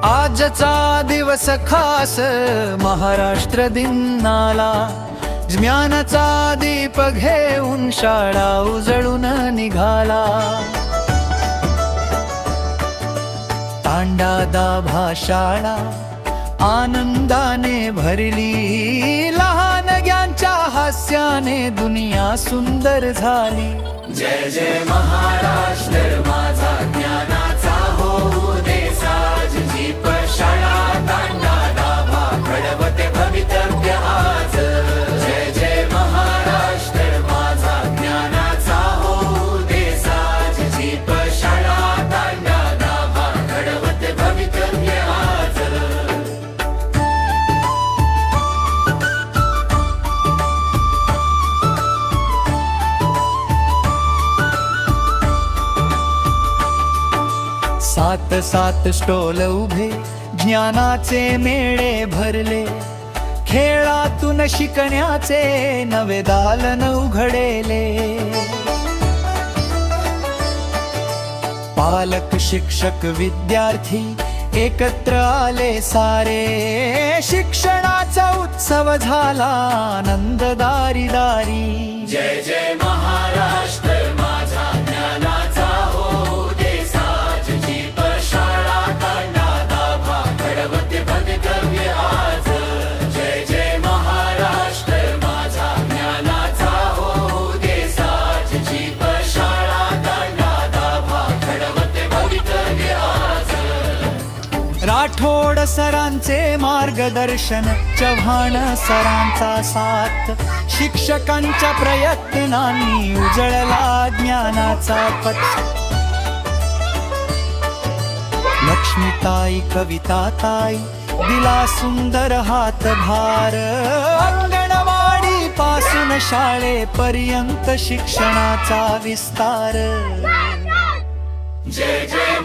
आजचा दिवस खास महाराष्ट्र दिनाला, ज्ञानाचा दीप घेऊन शाळा उजळून निघाला। तांडा दाभा शाळा आनंदाने भरली, लहानग्यांच्या हास्याने दुनिया सुंदर झाली। जय जय महाराष्ट्र माझा ज्ञानाचा होऊ दे साज, जीप शाळा तांडा दाभा घडवते भवितव्य आज। जय जय महाराष्ट्र माझा ज्ञानाचा होऊ दे साज, जीप शाळा तांडा दाभा घडवते भवितव्य आज। सात सात स्टॉल उभे, ज्ञानाचे मेळे भरले, खेळातून शिकण्याचे नवे दालन उघडेले। पालक शिक्षक विद्यार्थी एकत्र आले सारे, शिक्षणाचा उत्सव झाला आनंद दारी दारी। जय जय महाराष्ट्र माझा ज्ञानाचा होऊ दे साज, जीप शाळा तांडा दाभा घडवते भवितव्य आज। जय जय महाराष्ट्र माझा ज्ञानाचा होऊ दे साज, जीप शाळा तांडा दाभा घडवते भवितव्य आज। राठोड सरांचे मार्गदर्शन, चव्हाण सरांचा साथ, शिक्षकांच्या प्रयत्नांनी उजळला ज्ञानाचा पथ। लक्ष्मीताई कविताताई दिला सुंदर हातभार, अंगणवाडी पासून शाळेपर्यंत शिक्षणाचा विस्तार। जय जय